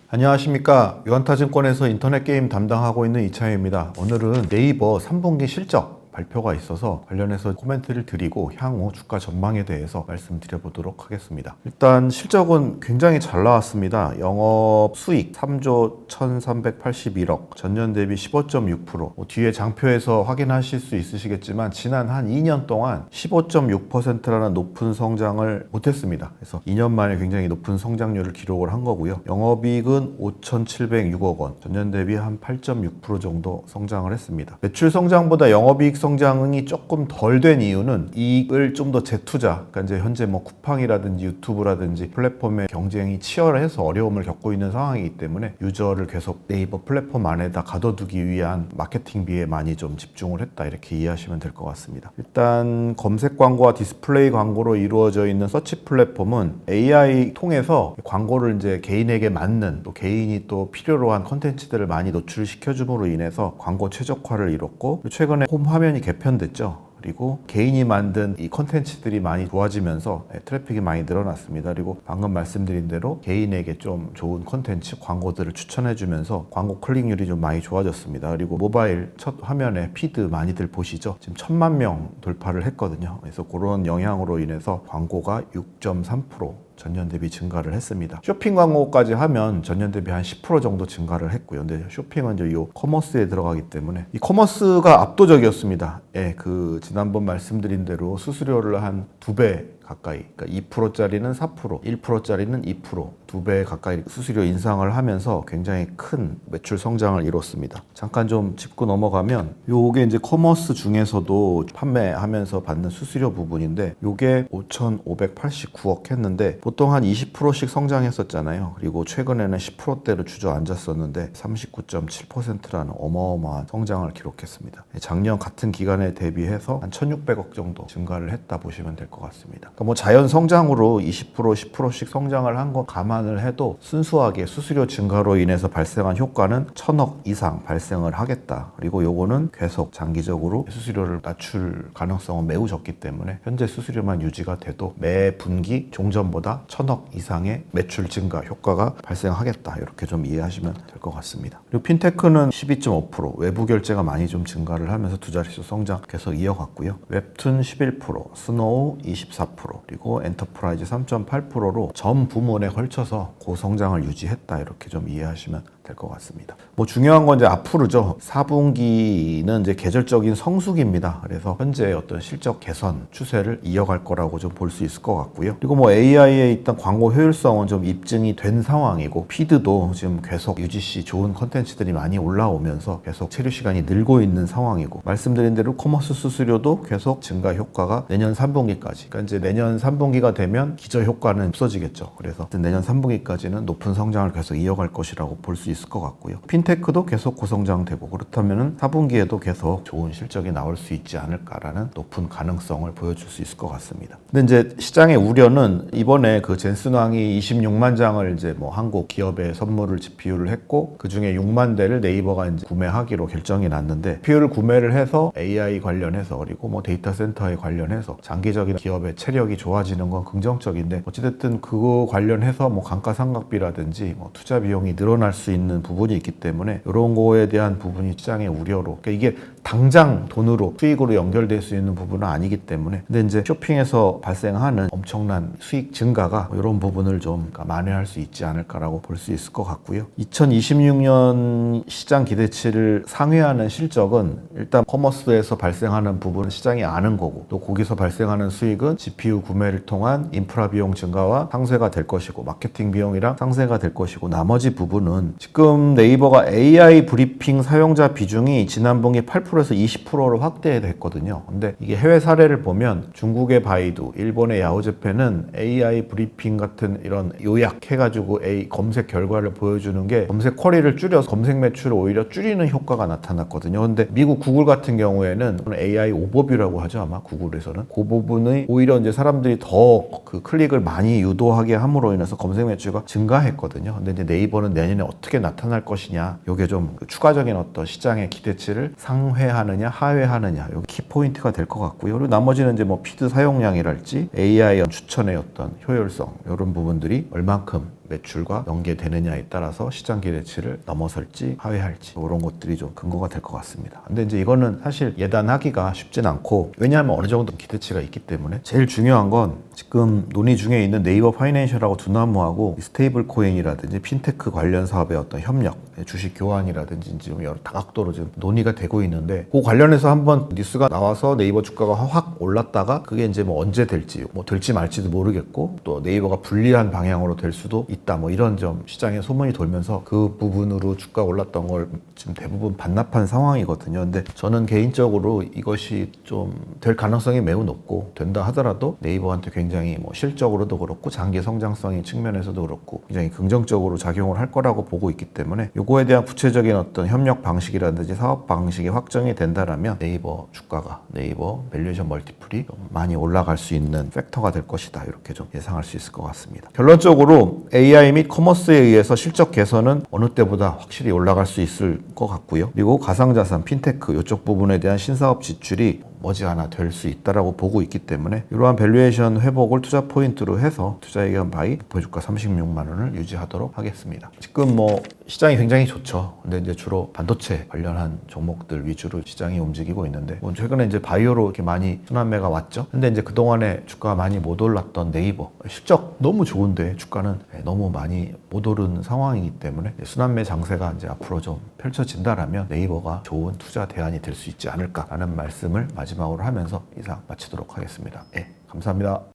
안녕하십니까. 유한타증권에서 인터넷 게임 담당하고 있는 이창희입니다. 오늘은 네이버 3분기 실적 발표가 있어서 관련해서 코멘트를 드리고 향후 주가 전망에 대해서 말씀드려보도록 하겠습니다. 일단 실적은 굉장히 잘 나왔습니다. 영업 수익 3조 1381억, 전년 대비 15.6%. 뒤에 장표에서 확인하실 수 있으시겠지만 지난 한 2년 동안 15.6%라는 높은 성장을 못했습니다. 그래서 2년 만에 굉장히 높은 성장률을 기록을 한 거고요. 영업이익은 5,706억 원, 전년 대비 한 8.6% 정도 성장을 했습니다. 매출 성장보다 영업이익 성장이 조금 덜 된 이유는 이익을 좀 더 재투자, 그러니까 이제 현재 뭐 쿠팡이라든지 유튜브라든지 플랫폼의 경쟁이 치열해서 어려움을 겪고 있는 상황이기 때문에 유저를 계속 네이버 플랫폼 안에다 가둬두기 위한 마케팅비에 많이 좀 집중을 했다, 이렇게 이해하시면 될 것 같습니다. 일단 검색 광고와 디스플레이 광고로 이루어져 있는 서치 플랫폼은 AI 통해서 광고를 이제 개인에게 맞는, 또 개인이 또 필요로 한 컨텐츠들을 많이 노출시켜줌으로 인해서 광고 최적화를 이뤘고, 최근에 홈 화면이 개편됐죠. 그리고 개인이 만든 이 컨텐츠들이 많이 좋아지면서 트래픽이 많이 늘어났습니다. 그리고 방금 말씀드린 대로 개인에게 좀 좋은 컨텐츠, 광고들을 추천해주면서 광고 클릭률이 좀 많이 좋아졌습니다. 그리고 모바일 첫 화면에 피드 많이들 보시죠. 지금 1,000만 명 돌파를 했거든요. 그래서 그런 영향으로 인해서 광고가 6.3% 전년 대비 증가를 했습니다. 쇼핑 광고까지 하면 전년 대비 한 10% 정도 증가를 했고요. 근데 쇼핑은 이제 이 커머스에 들어가기 때문에 이 커머스가 압도적이었습니다. 지난번 말씀드린 대로 수수료를 한 2배 가까이, 그러니까 2%짜리는 4%, 1%짜리는 2%, 2배 가까이 수수료 인상을 하면서 굉장히 큰 매출 성장을 이뤘습니다. 잠깐 좀 짚고 넘어가면 요게 이제 커머스 중에서도 판매하면서 받는 수수료 부분인데, 요게 5,589억 했는데 보통 한 20%씩 성장했었잖아요. 그리고 최근에는 10%대로 주저앉았었는데 39.7%라는 어마어마한 성장을 기록했습니다. 작년 같은 기간에 대비해서 한 1,600억 정도 증가를 했다 보시면 될 것 같습니다. 그러니까 뭐 자연 성장으로 20%, 10%씩 성장을 한 거 감안을 해도 순수하게 수수료 증가로 인해서 발생한 효과는 1,000억 이상 발생을 하겠다. 그리고 요거는 계속 장기적으로 수수료를 낮출 가능성은 매우 적기 때문에 현재 수수료만 유지가 돼도 매 분기 종전보다 1,000억 이상의 매출 증가 효과가 발생하겠다. 이렇게 좀 이해하시면 될 것 같습니다. 그리고 핀테크는 12.5%, 외부 결제가 많이 좀 증가를 하면서 두 자릿수 성장 계속 이어갔고요. 웹툰 11%, 스노우 24%, 그리고 엔터프라이즈 3.8%로 전 부문에 걸쳐서 고성장을 유지했다, 이렇게 좀 이해하시면 될 것 같습니다. 뭐 중요한 건 이제 앞으로죠. 4분기는 이제 계절적인 성수기입니다. 그래서 현재 어떤 실적 개선 추세를 이어갈 거라고 좀 볼 수 있을 것 같고요. 그리고 뭐 AI에 있던 광고 효율성은 좀 입증이 된 상황이고, 피드도 지금 계속 UGC 좋은 컨텐츠들이 많이 올라오면서 계속 체류 시간이 늘고 있는 상황이고, 말씀드린 대로 커머스 수수료도 계속 증가 효과가 내년 3분기까지, 그러니까 이제 내년 3분기가 되면 기저 효과는 없어지겠죠. 그래서 내년 3분기까지는 높은 성장을 계속 이어갈 것이라고 볼 수 있을 것 같고요. 핀테크도 계속 고성장되고, 그렇다면 4분기에도 계속 좋은 실적이 나올 수 있지 않을까라는 높은 가능성을 보여줄 수 있을 것 같습니다. 근데 이제 시장의 우려는 이번에 그 젠슨왕이 26만 장을 이제 뭐 한국 기업에 선물을 지피율을 했고, 그 중에 6만 대를 네이버가 이제 구매하기로 결정이 났는데, 지피유를 구매를 해서 AI 관련해서, 그리고 뭐 데이터 센터에 관련해서 장기적인 기업의 체력이 좋아지는 건 긍정적인데, 어찌됐든 그거 관련해서 뭐 감가상각비라든지 뭐 투자 비용이 늘어날 수 있는 부분이 있기 때문에 이런 거에 대한 부분이 시장의 우려로, 그러니까 이게 당장 돈으로 수익으로 연결될 수 있는 부분은 아니기 때문에, 근데 이제 쇼핑에서 발생하는 엄청난 수익 증가가 이런 부분을 좀 만회할 수 있지 않을까라고 볼 수 있을 것 같고요. 2026년 시장 기대치를 상회하는 실적은 일단 커머스에서 발생하는 부분은 시장이 아는 거고, 또 거기서 발생하는 수익은 GPU 구매를 통한 인프라 비용 증가와 상쇄가 될 것이고, 마케팅 비용이랑 상쇄가 될 것이고, 나머지 부분은 지금 네이버가 AI 브리핑 사용자 비중이 지난 분기 8%에서 20%로 확대됐거든요. 근데 이게 해외 사례를 보면 중국의 바이두, 일본의 야오제펜은 AI 브리핑 같은 이런 요약해가지고 검색 결과를 보여주는 게 검색 쿼리를 줄여서 검색 매출을 오히려 줄이는 효과가 나타났거든요. 근데 미국 구글 같은 경우에는 AI 오버뷰라고 하죠, 아마 구글에서는. 그 부분이 오히려 이제 사람들이 더 그 클릭을 많이 유도하게 함으로 인해서 검색 매출가 증가했거든요. 근데 이제 네이버는 내년에 어떻게 나타날 것이냐, 이게 좀 추가적인 어떤 시장의 기대치를 상회 상회하느냐 하회하느냐 여기 키포인트가 될 것 같고요. 그리고 나머지는 이제 뭐 피드 사용량이랄지 AI 추천의 어떤 효율성 이런 부분들이 얼만큼 매출과 연계되느냐에 따라서 시장 기대치를 넘어설지 하회할지 이런 것들이 좀 근거가 될 것 같습니다. 근데 이제 이거는 사실 예단하기가 쉽진 않고, 왜냐하면 어느 정도 기대치가 있기 때문에. 제일 중요한 건 지금 논의 중에 있는 네이버 파이낸셜하고 두나무하고 스테이블 코인이라든지 핀테크 관련 사업의 어떤 협력, 주식 교환이라든지 지금 여러 다각도로 지금 논의가 되고 있는데, 그 관련해서 한번 뉴스가 나와서 네이버 주가가 확 올랐다가 그게 이제 뭐 언제 될지 뭐 될지 말지도 모르겠고, 또 네이버가 불리한 방향으로 될 수도 있다 뭐 이런 점 시장에 소문이 돌면서 그 부분으로 주가 올랐던 걸 지금 대부분 반납한 상황이거든요. 근데 저는 개인적으로 이것이 좀 될 가능성이 매우 높고, 된다 하더라도 네이버한테 굉장히 뭐 실적으로도 그렇고 장기 성장성의 측면에서도 그렇고 굉장히 긍정적으로 작용을 할 거라고 보고 있기 때문에, 요거에 대한 구체적인 어떤 협력 방식이라든지 사업 방식이 확정이 된다라면 네이버 주가가, 네이버 밸류에이션 멀티플이 좀 많이 올라갈 수 있는 팩터가 될 것이다, 이렇게 좀 예상할 수 있을 것 같습니다. 결론적으로 AI 및 커머스에 의해서 실적 개선은 어느 때보다 확실히 올라갈 수 있을 것 같고요. 그리고 가상자산, 핀테크 이쪽 부분에 대한 신사업 지출이 머지않아 될 수 있다라고 보고 있기 때문에, 이러한 밸류에이션 회복을 투자 포인트로 해서 투자 의견 바이 목표 주가 36만 원을 유지하도록 하겠습니다. 지금 뭐 시장이 굉장히 좋죠. 근데 이제 주로 반도체 관련한 종목들 위주로 시장이 움직이고 있는데, 뭐 최근에 이제 바이오로 이렇게 많이 순환매가 왔죠. 근데 이제 그동안에 주가가 많이 못 올랐던 네이버, 실적 너무 좋은데 주가는 너무 많이 못 오른 상황이기 때문에 순환매 장세가 이제 앞으로 좀 펼쳐진다라면 네이버가 좋은 투자 대안이 될 수 있지 않을까라는 말씀을 마지막으로 하면서 이상 마치도록 하겠습니다. 감사합니다.